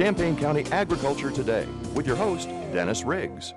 Champaign County Agriculture Today with your host, Dennis Riggs.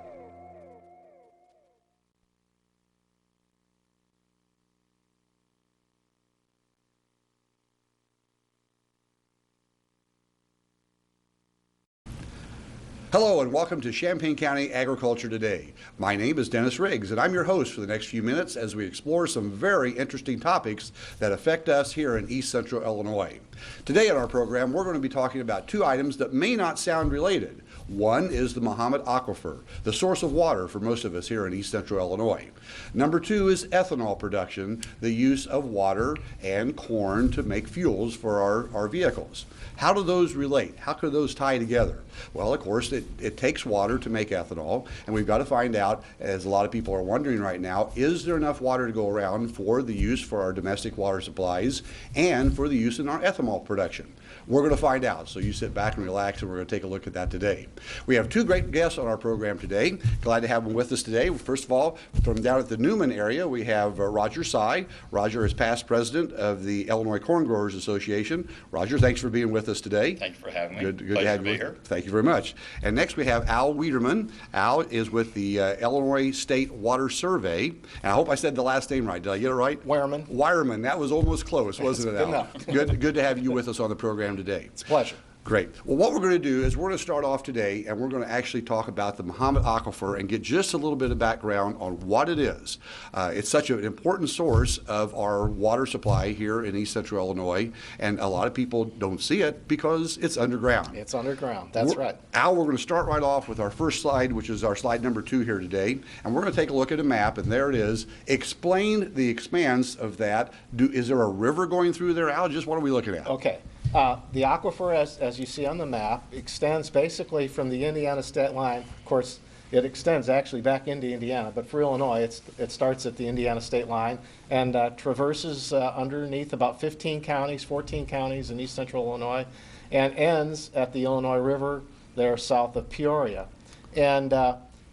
Hello and welcome to Champaign County Agriculture Today. My name is Dennis Riggs and I'm your host for the next few minutes as we explore some very interesting topics that affect us here in East Central Illinois. Today in our program we're going to be talking about two items that may not sound related. One is the Mahomet Aquifer, the source of water for most of us here in East Central Illinois. Number two is ethanol production, the use of water and corn to make fuels for our vehicles. How do those relate? How could those tie together? Well, of course, it takes water to make ethanol, and we've got to find out, as a lot of people are wondering right now, is there enough water to go around for the use for our domestic water supplies and for the use in our ethanol production? We're going to find out, so you sit back and relax, and we're going to take a look at that today. We have two great guests on our program today. Glad to have them with us today. First of all, from down at the Newman area, we have Roger Sy. Roger is past president of the Illinois Corn Growers Association. Roger, thanks for being with us today. Thank you for having me. Good Pleasure to have be you here. Thank you very much. And next we have Al Wiederman. Al is with the Illinois State Water Survey. And I hope I said the last name right. Did I get it right? Wireman. Wireman. That was almost close, wasn't it, Al? Good enough. Good to have you with us on the program today. It's a pleasure. Great. Well, what we're going to do is we're going to start off today and we're going to actually talk about the Mahomet Aquifer and get just a little bit of background on what it is. It's such an important source of our water supply here in East Central Illinois, and a lot of people don't see it because it's underground. It's underground. That's right. Al, we're going to start right off with our first slide, which is our slide number 2 here today, and we're going to take a look at a map, and there it is. Explain the expanse of that. Is there a river going through there, Al? Just what are we looking at? Okay. The aquifer, as you see on the map, extends basically from the Indiana state line. Of course, it extends actually back into Indiana, but for Illinois, it starts at the Indiana state line and traverses underneath about 15 counties, 14 counties in East Central Illinois, and ends at the Illinois River there south of Peoria. And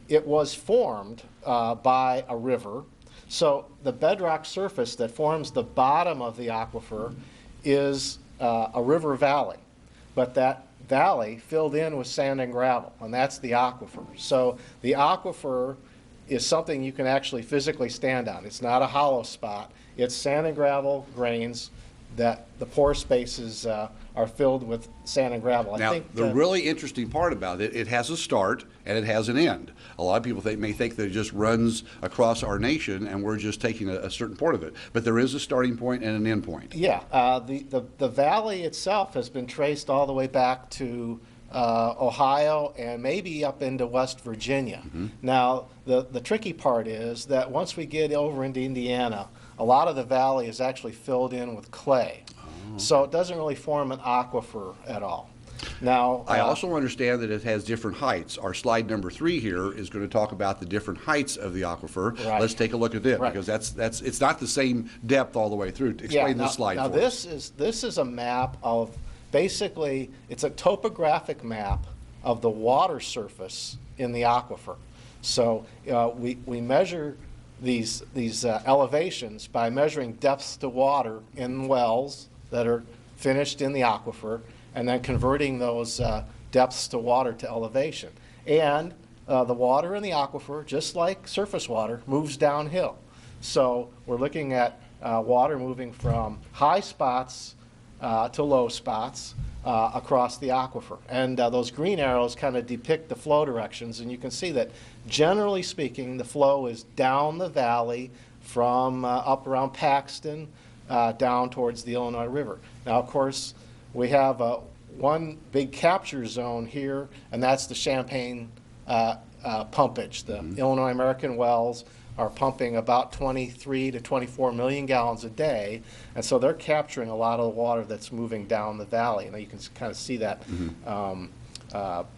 it was formed by a river. So the bedrock surface that forms the bottom of the aquifer is a river valley, but that valley filled in with sand and gravel, and that's the aquifer. So the aquifer is something you can actually physically stand on. It's not a hollow spot. It's sand and gravel grains that the pore spaces are filled with sand and gravel. Now, the really interesting part about it, it has a start and it has an end. A lot of people may think that it just runs across our nation and we're just taking a certain part of it. But there is a starting point and an end point. Yeah, the valley itself has been traced all the way back to Ohio and maybe up into West Virginia. Mm-hmm. Now, the tricky part is that once we get over into Indiana, a lot of the valley is actually filled in with clay. Oh. So it doesn't really form an aquifer at all. Now, I also understand that it has different heights. Our slide number 3 here is going to talk about the different heights of the aquifer. Right. Let's take a look at it, right, because it's not the same depth all the way through. Explain this slide now for us. This is a map of, basically, it's a topographic map of the water surface in the aquifer. So we measure these elevations by measuring depths to water in wells that are finished in the aquifer, and then converting those depths to water to elevation. And the water in the aquifer, just like surface water, moves downhill. So we're looking at water moving from high spots to low spots across the aquifer. And those green arrows kind of depict the flow directions, and you can see that generally speaking the flow is down the valley from up around Paxton down towards the Illinois River. Now, of course, we have one big capture zone here, and that's the Champaign pumpage. The Illinois American wells are pumping about 23 to 24 million gallons a day, and so they're capturing a lot of the water that's moving down the valley. And you can kind of see that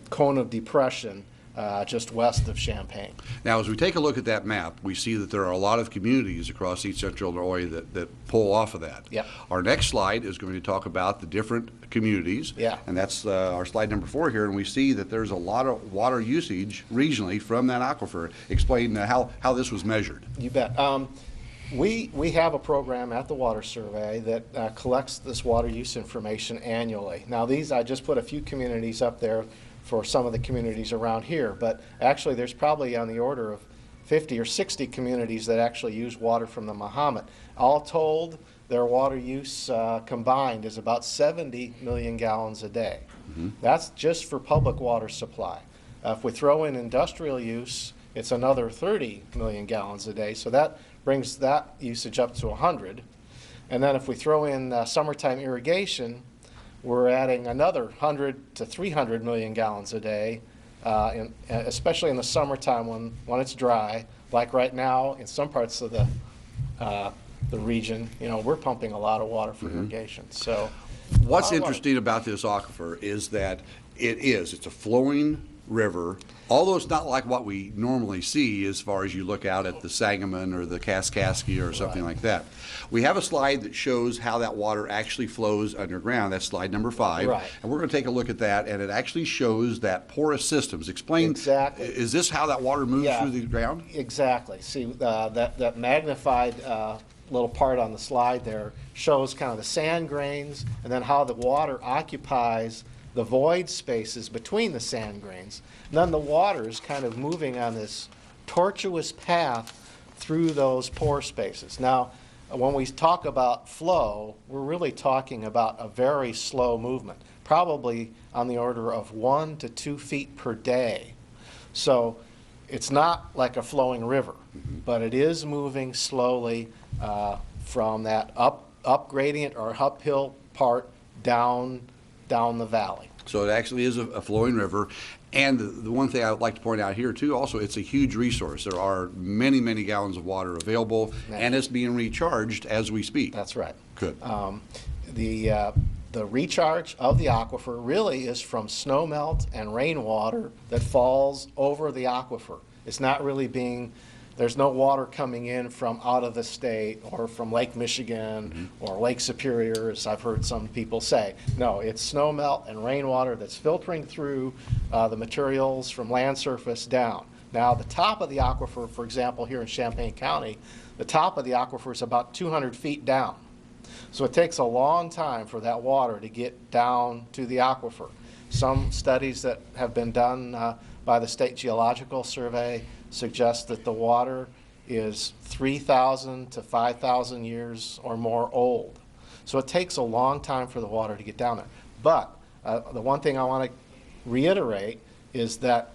cone of depression just west of Champaign. Now, as we take a look at that map, we see that there are a lot of communities across East Central Illinois that pull off of that. Yep. Our next slide is going to talk about the different communities, and that's our slide number 4 here, and we see that there's a lot of water usage regionally from that aquifer. Explain how this was measured. You bet. We have a program at the Water Survey that collects this water use information annually. Now I just put a few communities up there for some of the communities around here, but actually there's probably on the order of 50 or 60 communities that actually use water from the Mahomet. All told, their water use combined is about 70 million gallons a day. That's just for public water supply. If we throw in industrial use, it's another 30 million gallons a day, so that brings that usage up to 100. And then if we throw in summertime irrigation, we're adding another 100 to 300 million gallons a day, especially in the summertime when it's dry. Like right now, in some parts of the region, we're pumping a lot of water for irrigation. So, what's interesting about this aquifer is that it's a flowing river, although it's not like what we normally see as far as you look out at the Sangamon or the Kaskaskia or something like that. We have a slide that shows how that water actually flows underground. That's slide number 5. Right. And we're going to take a look at that, and it actually shows that porous systems. Explain, exactly. Is this how that water moves through the ground? Exactly. See, that magnified little part on the slide there shows kind of the sand grains and then how the water occupies the void spaces between the sand grains. And then the water is kind of moving on this tortuous path through those pore spaces. Now, when we talk about flow, we're really talking about a very slow movement, probably on the order of 1 to 2 feet per day. So it's not like a flowing river, but it is moving slowly from that up gradient or uphill part down the valley. So it actually is a flowing river. And the one thing I would like to point out here too, also, it's a huge resource. There are many, many gallons of water available, and it's being recharged as we speak. That's right. Good. The recharge of the aquifer really is from snowmelt and rainwater that falls over the aquifer. It's not really there's no water coming in from out of the state or from Lake Michigan or Lake Superior, as I've heard some people say. No, it's snowmelt and rainwater that's filtering through the materials from land surface down. Now, the top of the aquifer, for example, here in Champaign County, the top of the aquifer is about 200 feet down. So it takes a long time for that water to get down to the aquifer. Some studies that have been done by the State Geological Survey suggest that the water is 3,000 to 5,000 years or more old. So it takes a long time for the water to get down there. But the one thing I want to reiterate is that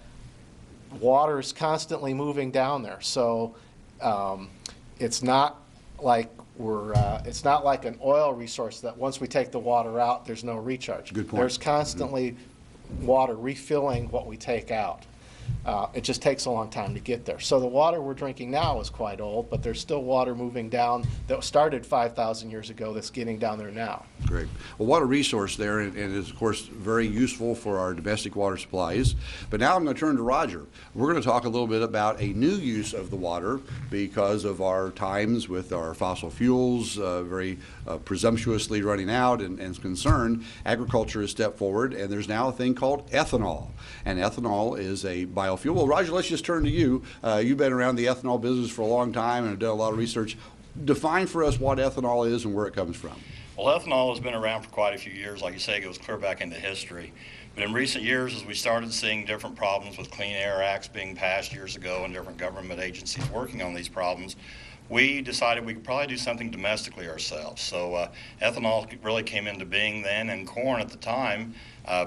water is constantly moving down there. So it's not like it's not like an oil resource that once we take the water out, there's no recharge. Good point. There's constantly water refilling what we take out. It just takes a long time to get there. So the water we're drinking now is quite old, but there's still water moving down that started 5,000 years ago that's getting down there now. Great. Well, what a resource there, and is, of course, very useful for our domestic water supplies. But now I'm going to turn to Roger. We're going to talk a little bit about a new use of the water because of our times with our fossil fuels very presumptuously running out and concerned. Agriculture has stepped forward, and there's now a thing called ethanol. And ethanol is a biofuel. Well, Roger, let's just turn to you. You've been around the ethanol business for a long time and have done a lot of research. Define for us what ethanol is and where it comes from. Well, ethanol has been around for quite a few years. Like you say, it goes clear back into history. But in recent years, as we started seeing different problems with Clean Air Acts being passed years ago and different government agencies working on these problems, we decided we could probably do something domestically ourselves. So ethanol really came into being then, and corn at the time,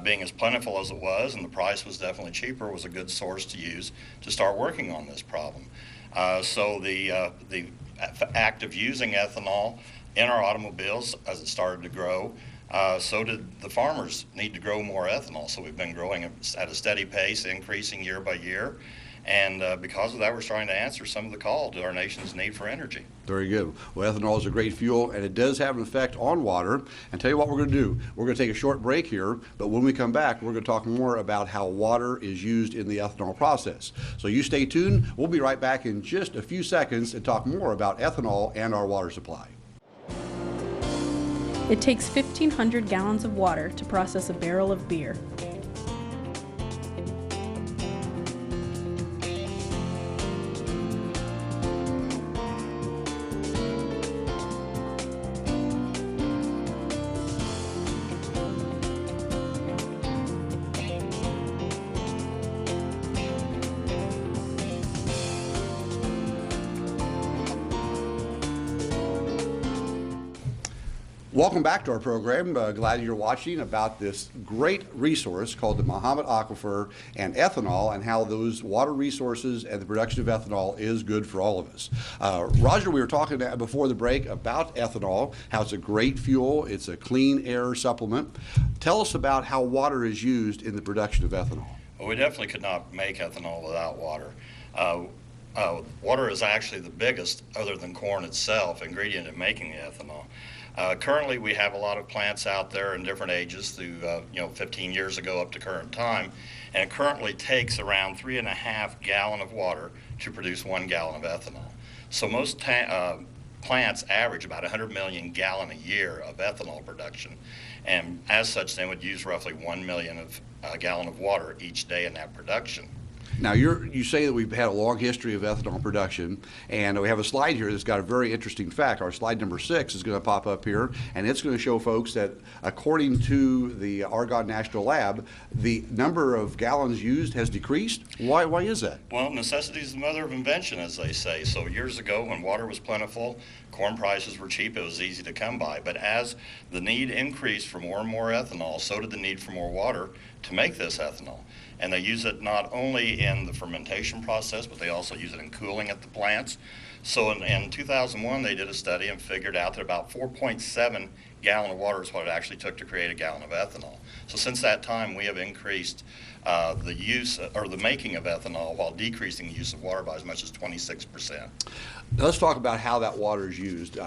being as plentiful as it was and the price was definitely cheaper, was a good source to use to start working on this problem. So the act of using ethanol in our automobiles, as it started to grow, so did the farmers need to grow more ethanol. So we've been growing at a steady pace, increasing year by year. And because of that, we're starting to answer some of the call to our nation's need for energy. Very good. Well, ethanol is a great fuel, and it does have an effect on water. And tell you what we're going to do. We're going to take a short break here, but when we come back, we're going to talk more about how water is used in the ethanol process. So you stay tuned. We'll be right back in just a few seconds and talk more about ethanol and our water supply. It takes 1,500 gallons of water to process a barrel of beer. Welcome back to our program. Glad you're watching about this great resource called the Mahomet Aquifer and ethanol, and how those water resources and the production of ethanol is good for all of us. Roger, we were talking before the break about ethanol, how it's a great fuel, it's a clean air supplement. Tell us about how water is used in the production of ethanol. Well, we definitely could not make ethanol without water. Water is actually the biggest, other than corn itself, ingredient in making the ethanol. Currently, we have a lot of plants out there in different ages through, 15 years ago up to current time, and it currently takes around 3.5 gallons of water to produce 1 gallon of ethanol. So most plants average about 100 million gallons a year of ethanol production, and as such, they would use roughly 1 million gallon of water each day in that production. Now, you say that we've had a long history of ethanol production, and we have a slide here that's got a very interesting fact. Our slide number 6 is going to pop up here, and it's going to show folks that according to the Argonne National Lab, the number of gallons used has decreased. Why is that? Well, necessity is the mother of invention, as they say. So years ago, when water was plentiful, corn prices were cheap, it was easy to come by. But as the need increased for more and more ethanol, so did the need for more water to make this ethanol. And they use it not only in the fermentation process, but they also use it in cooling at the plants. So in 2001, they did a study and figured out that about 4.7 gallon of water is what it actually took to create a gallon of ethanol. So since that time, we have increased the use or the making of ethanol while decreasing the use of water by as much as 26%. Let's talk about how that water is used.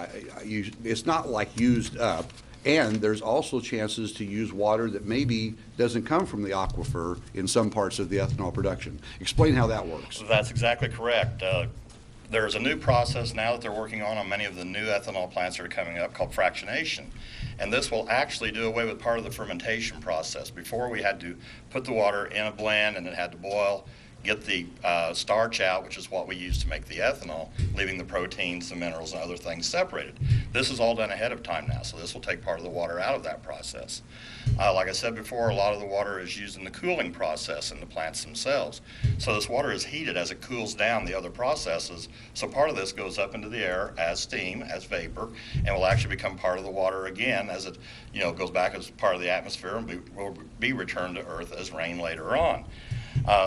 It's not like used up. And there's also chances to use water that maybe doesn't come from the aquifer in some parts of the ethanol production. Explain how that works. That's exactly correct. There's a new process now that they're working on many of the new ethanol plants that are coming up called fractionation. And this will actually do away with part of the fermentation process. Before, we had to put the water in a blend and it had to boil, get the starch out, which is what we use to make the ethanol, leaving the proteins, the minerals, and other things separated. This is all done ahead of time now, so this will take part of the water out of that process. Like I said before, a lot of the water is used in the cooling process in the plants themselves. So this water is heated as it cools down the other processes, so part of this goes up into the air as steam, as vapor, and will actually become part of the water again as it goes back as part of the atmosphere and will be returned to Earth as rain later on.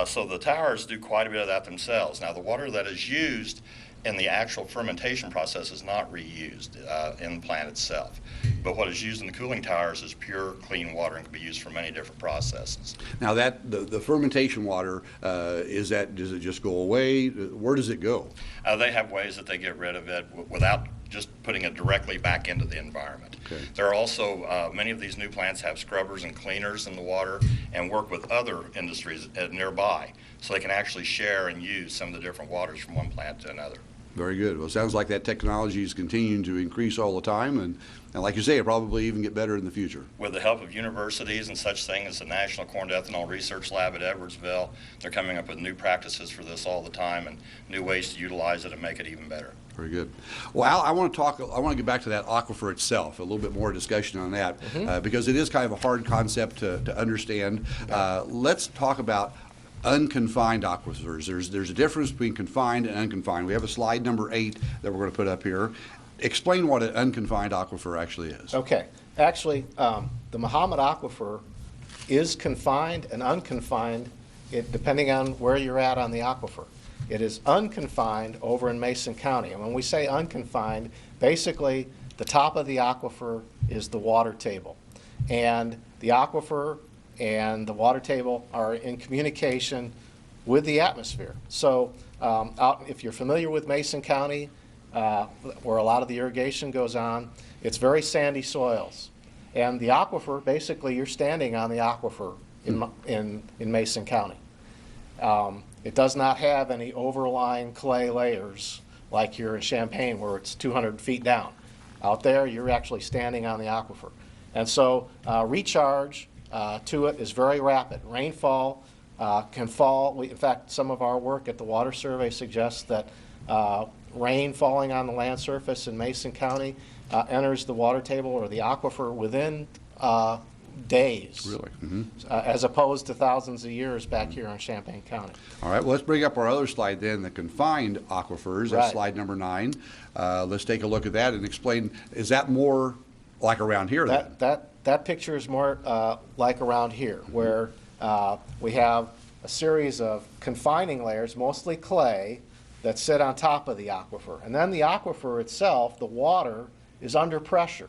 So the towers do quite a bit of that themselves. Now, the water that is used in the actual fermentation process is not reused in the plant itself. But what is used in the cooling towers is pure, clean water and can be used for many different processes. Now, the fermentation water, does it just go away? Where does it go? They have ways that they get rid of it without just putting it directly back into the environment. Okay. There are also, many of these new plants have scrubbers and cleaners in the water and work with other industries nearby, so they can actually share and use some of the different waters from one plant to another. Very good. Well, it sounds like that technology is continuing to increase all the time, and like you say, it'll probably even get better in the future. With the help of universities and such things as the National Corn to Ethanol Research Lab at Edwardsville, they're coming up with new practices for this all the time and new ways to utilize it and make it even better. Very good. Well, Al, I want to get back to that aquifer itself, a little bit more discussion on that, because it is kind of a hard concept to understand. Let's talk about unconfined aquifers. There's a difference between confined and unconfined. We have a slide number 8 that we're going to put up here. Explain what an unconfined aquifer actually is. Okay. Actually, the Mahomet Aquifer is confined and unconfined depending on where you're at on the aquifer. It is unconfined over in Mason County. And when we say unconfined, basically the top of the aquifer is the water table. And the aquifer and the water table are in communication with the atmosphere. So if you're familiar with Mason County, where a lot of the irrigation goes on, it's very sandy soils. And the aquifer, basically you're standing on the aquifer in Mason County. It does not have any overlying clay layers like here in Champaign where it's 200 feet down. Out there you're actually standing on the aquifer. And so recharge to it is very rapid. Rainfall can fall. In fact, some of our work at the Water Survey suggests that rain falling on the land surface in Mason County enters the water table or the aquifer within days. Really? As opposed to thousands of years back here in Champaign County. All right, well, let's bring up our other slide then, the confined aquifers. That's slide number 9. Let's take a look at that and explain, is that more Like around here then? That picture is more like around here, where we have a series of confining layers, mostly clay, that sit on top of the aquifer. And then the aquifer itself, the water, is under pressure.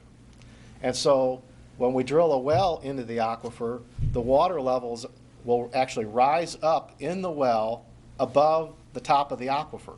And so when we drill a well into the aquifer, the water levels will actually rise up in the well above the top of the aquifer.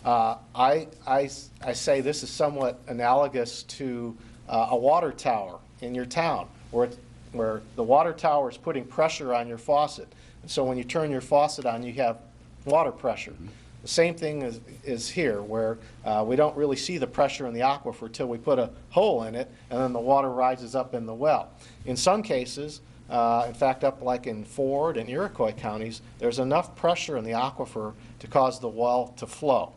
I say this is somewhat analogous to a water tower in your town, where the water tower is putting pressure on your faucet. And so when you turn your faucet on, you have water pressure. The same thing is here, where we don't really see the pressure in the aquifer till we put a hole in it, and then the water rises up in the well. In some cases, in fact, up like in Ford and Iroquois counties, there's enough pressure in the aquifer to cause the well to flow.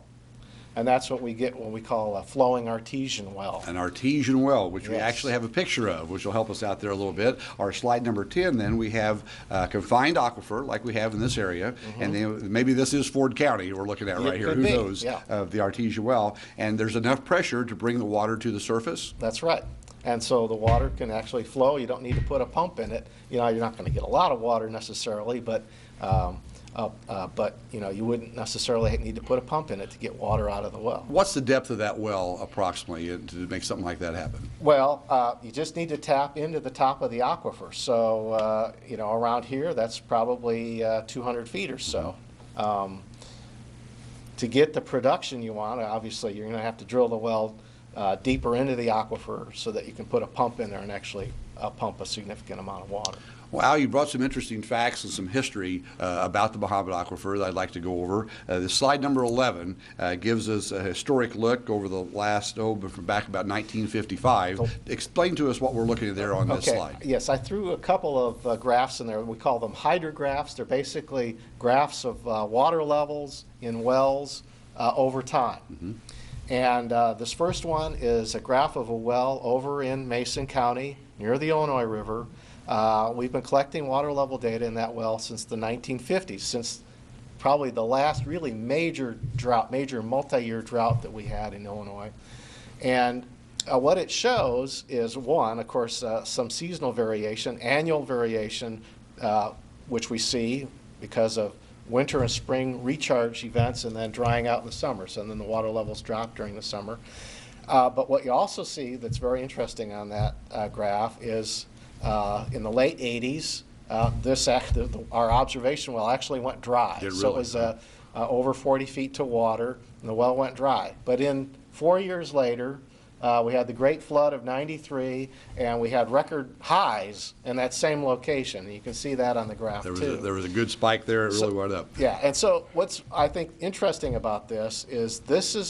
And that's what we get when we call a flowing artesian well. An artesian well, which we Yes. actually have a picture of, which will help us out there a little bit. Our slide number 10, then, we have confined aquifer, like we have in this area, and then maybe this is Ford County we're looking at right here, could who be, knows, yeah. of the artesian well. And there's enough pressure to bring the water to the surface. That's right. And so the water can actually flow. You don't need to put a pump in it. You know, you're not going to get a lot of water necessarily, but you know, you wouldn't necessarily need to put a pump in it to get water out of the well. What's the depth of that well approximately to make something like that happen? Well, you just need to tap into the top of the aquifer. So, you know, around here, that's probably 200 feet or so. To get the production you want, obviously, you're going to have to drill the well deeper into the aquifer so that you can put a pump in there and actually pump a significant amount of water. Well, Al, you brought some interesting facts and some history about the Muhammad Aquifer that I'd like to go over. This slide number 11 gives us a historic look over the last, from back about 1955. Explain to us what we're looking at there on this slide. Yes, I threw a couple of graphs in there. We call them hydrographs. They're basically graphs of water levels in wells over time. And this first one is a graph of a well over in Mason County near the Illinois River. We've been collecting water level data in that well since the 1950s, since probably the last really major drought, major multi-year drought that we had in Illinois. And what it shows is, one, of course, some seasonal variation, annual variation, which we see because of winter and spring recharge events and then drying out in the summer. So then the water levels drop during the summer. But what you also see that's very interesting on that graph is in the late 80s, our observation well actually went dry. So it was over 40 feet to water, and the well went dry. But in 4 years later, we had the Great Flood of '93, and we had record highs in that same location. And you can see that on the graph, too. There was a good spike there. It really went up. Yeah, and so what's, I think, interesting about this is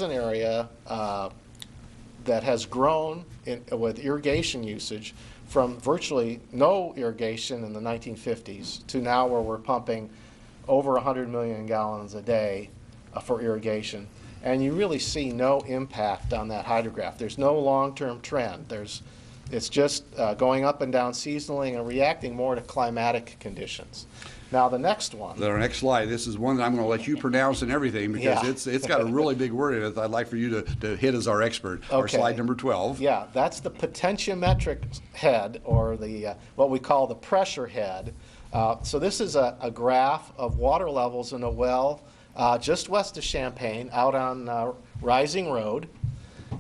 an area that has grown with irrigation usage from virtually no irrigation in the 1950s to now where we're pumping over 100 million gallons a day for irrigation. And you really see no impact on that hydrograph. There's no long-term trend. It's just going up and down seasonally and reacting more to climatic conditions. Now the next one. Our next slide. This is one that I'm going to let you pronounce and everything because it's got a really big word in it that I'd like for you to hit as our expert. Okay. Our slide number 12. Yeah, that's the potentiometric head, or the what we call the pressure head. So this is a graph of water levels in a well just west of Champaign, out on Rising Road,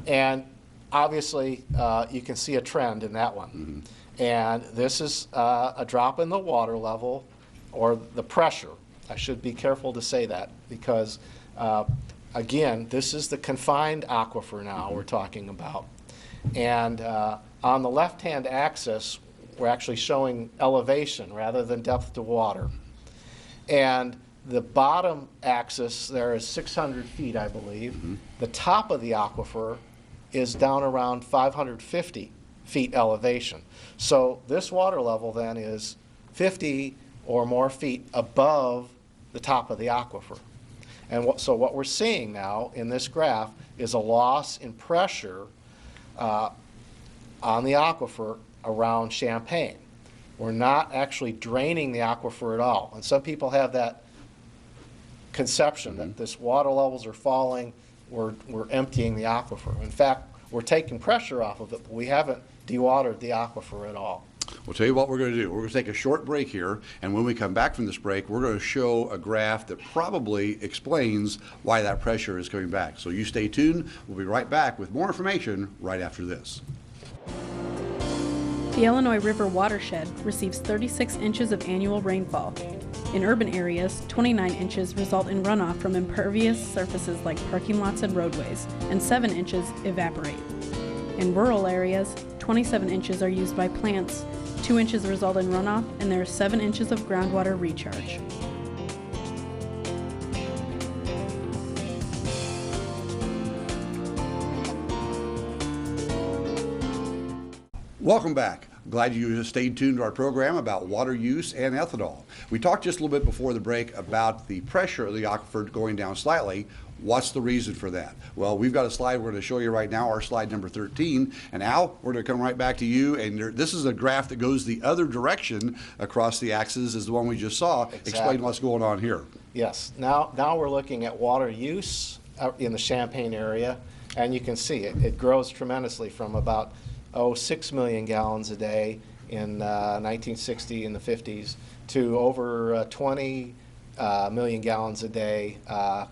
and obviously you can see a trend in that one. And this is a drop in the water level, or the pressure. I should be careful to say that because, again, this is the confined aquifer now we're talking about. And on the left-hand axis, we're actually showing elevation rather than depth to water. And the bottom axis there is 600 feet, I believe. The top of the aquifer is down around 550 feet elevation. So this water level then is 50 or more feet above the top of the aquifer. And so what we're seeing now in this graph is a loss in pressure on the aquifer around Champaign. We're not actually draining the aquifer at all. And some people have that conception that this water levels are falling, we're emptying the aquifer. In fact, we're taking pressure off of it, but we haven't dewatered the aquifer at all. We'll tell you what we're going to do. We're going to take a short break here, and when we come back from this break, we're going to show a graph that probably explains why that pressure is coming back. So you stay tuned. We'll be right back with more information right after this. The Illinois River watershed receives 36 inches of annual rainfall. In urban areas, 29 inches result in runoff from impervious surfaces like parking lots and roadways, and 7 inches evaporate. In rural areas, 27 inches are used by plants, 2 inches result in runoff, and there are 7 inches of groundwater recharge. Welcome back. Glad you stayed tuned to our program about water use and ethanol. We talked just a little bit before the break about the pressure of the aquifer going down slightly. What's the reason for that? Well, we've got a slide we're going to show you right now, our slide number 13. And Al, we're going to come right back to you. And this is a graph that goes the other direction across the axis as the one we just saw. Exactly. Explain what's going on here. Yes, now we're looking at water use in the Champaign area, and you can see it grows tremendously from about 6 million gallons a day in 1960 in the 50s to over 20 million gallons a day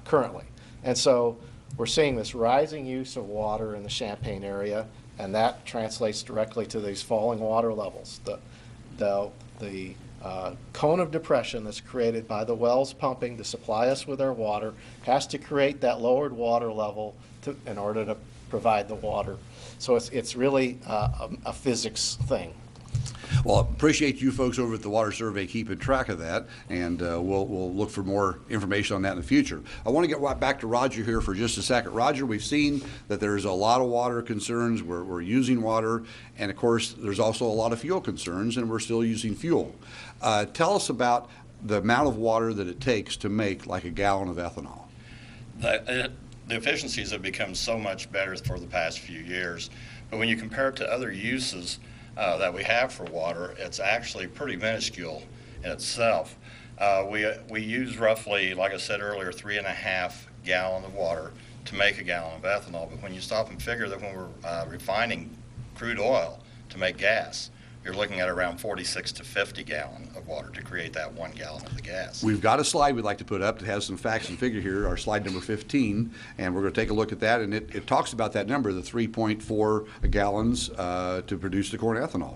currently. And so we're seeing this rising use of water in the Champaign area, and that translates directly to these falling water levels. The cone of depression that's created by the wells pumping to supply us with our water has to create that lowered water level in order to provide the water. So it's really a physics thing. Well, appreciate you folks over at the Water Survey keeping track of that, and we'll look for more information on that in the future. I want to get right back to Roger here for just a second. Roger, we've seen that there's a lot of water concerns. We're using water, and of course, there's also a lot of fuel concerns, and we're still using fuel. Tell us about the amount of water that it takes to make like a gallon of ethanol. The efficiencies have become so much better for the past few years, but when you compare it to other uses that we have for water, it's actually pretty minuscule in itself. We use roughly, like I said earlier, 3.5 gallons of water to make a gallon of ethanol. But when you stop and figure that when we're refining crude oil to make gas, you're looking at around 46 to 50 gallons of water to create that 1 gallon of the gas. We've got a slide we'd like to put up that has some facts and figure here, our slide number 15, and we're going to take a look at that, and it talks about that number, the 3.4 gallons to produce the corn ethanol.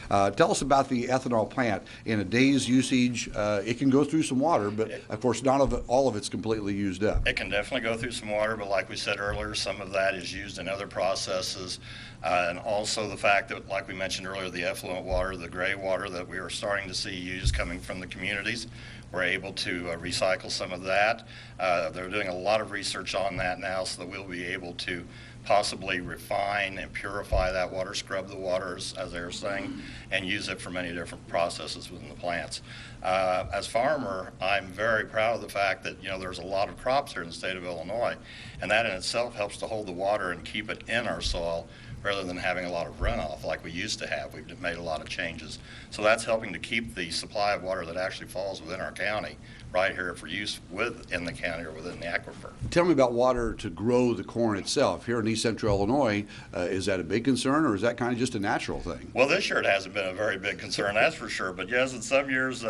Tell us about the ethanol plant. In a day's usage, it can go through some water, but of course not all of it's completely used up. It can definitely go through some water, but like we said earlier, some of that is used in other processes. And also the fact that, like we mentioned earlier, the effluent water, the gray water that we are starting to see used coming from the communities, we're able to recycle some of that. They're doing a lot of research on that now so that we'll be able to possibly refine and purify that water, scrub the waters, as they were saying, and use it for many different processes within the plants. As farmer, I'm very proud of the fact that there's a lot of crops here in the state of Illinois, and that in itself helps to hold the water and keep it in our soil rather than having a lot of runoff like we used to have. We've made a lot of changes. So that's helping to keep the supply of water that actually falls within our county right here for use within the county or within the aquifer. Tell me about water to grow the corn itself. Here in East Central Illinois, is that a big concern, or is that kind of just a natural thing? Well, this year it hasn't been a very big concern, that's for sure. But yes, in some years,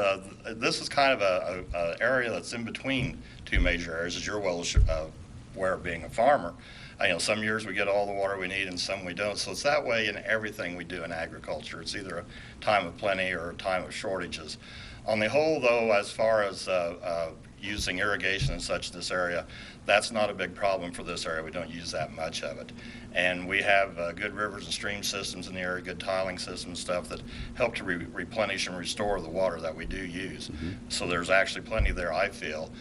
this is kind of an area that's in between two major areas, as you're well aware of being a farmer. Some years we get all the water we need and some we don't. So it's that way in everything we do in agriculture. It's either a time of plenty or a time of shortages. On the whole, though, as far as using irrigation and such in this area, that's not a big problem for this area. We don't use that much of it. And we have good rivers and stream systems in the area, good tiling systems, stuff that help to replenish and restore the water that we do use. Mm-hmm. So there's actually plenty there, I feel,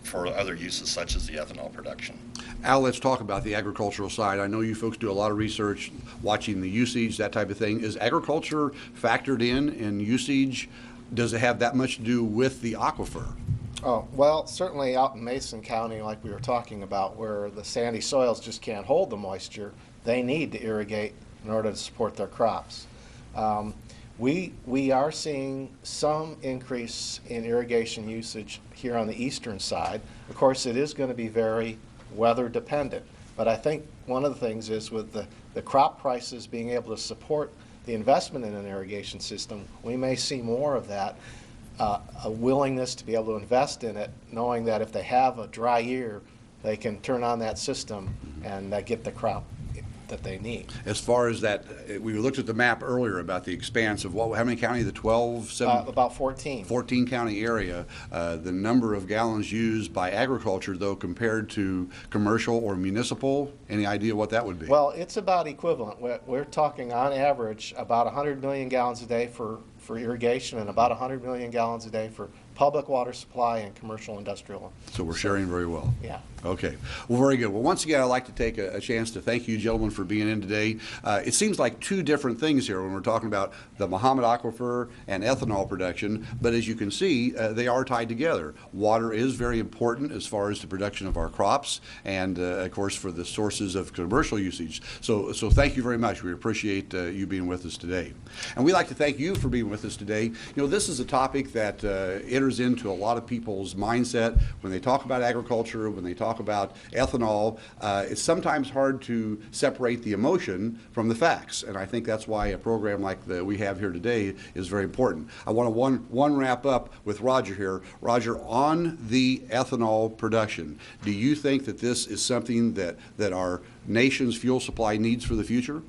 for other uses such as the ethanol production. Al, let's talk about the agricultural side. I know you folks do a lot of research, watching the usage, that type of thing. Is agriculture factored in usage? Does it have that much to do with the aquifer? Oh, well, certainly out in Mason County, like we were talking about, where the sandy soils just can't hold the moisture, they need to irrigate in order to support their crops. We are seeing some increase in irrigation usage here on the eastern side. Of course, it is going to be very weather dependent. But I think one of the things is with the crop prices being able to support the investment in an irrigation system, we may see more of that, a willingness to be able to invest in it, knowing that if they have a dry year, they can turn on that system and get the crop that they need. As far as that, we looked at the map earlier about the expanse of how many county, the 12, 7? About 14. 14 county area. The number of gallons used by agriculture, though, compared to commercial or municipal, any idea what that would be? Well, it's about equivalent. We're talking on average about 100 million gallons a day for irrigation and about 100 million gallons a day for public water supply and commercial industrial. So we're sharing very well. Yeah. Okay. Well, very good. Well, once again, I'd like to take a chance to thank you, gentlemen, for being in today. It seems like two different things here when we're talking about the Mahomet Aquifer and ethanol production, but as you can see, they are tied together. Water is very important as far as the production of our crops and, of course, for the sources of commercial usage. So thank you very much. We appreciate you being with us today. And we'd like to thank you for being with us today. You know, this is a topic that enters into a lot of people's mindset when they talk about agriculture, when they talk about ethanol. It's sometimes hard to separate the emotion from the facts, and I think that's why a program like we have here today is very important. I want to wrap up with Roger here. Roger, on the ethanol production, do you think that this is something that our nation's fuel supply needs for the future?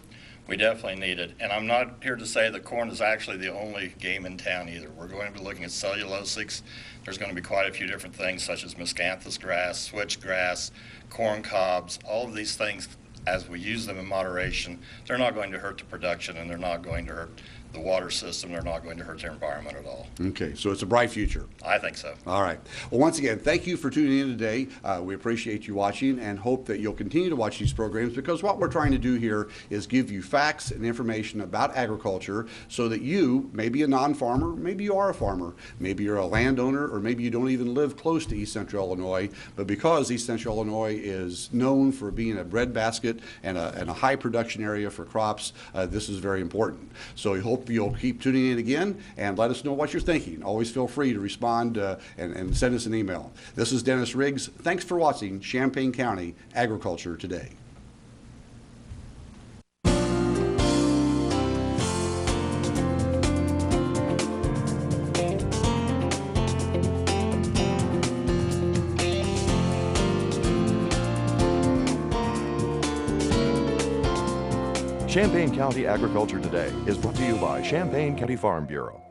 We definitely need it. And I'm not here to say that corn is actually the only game in town either. We're going to be looking at cellulosics. There's going to be quite a few different things such as miscanthus grass, switchgrass, corn cobs, all of these things, as we use them in moderation, they're not going to hurt the production and they're not going to hurt the water system. They're not going to hurt their environment at all. Okay, so it's a bright future. I think so. All right. Well, once again, thank you for tuning in today. We appreciate you watching and hope that you'll continue to watch these programs, because what we're trying to do here is give you facts and information about agriculture so that you, maybe a non-farmer, maybe you are a farmer, maybe you're a landowner, or maybe you don't even live close to East Central Illinois, but because East Central Illinois is known for being a breadbasket and a high production area for crops, this is very important. So we hope you'll keep tuning in again and let us know what you're thinking. Always feel free to respond and send us an email. This is Dennis Riggs. Thanks for watching Champaign County Agriculture Today. Champaign County Agriculture Today is brought to you by Champaign County Farm Bureau.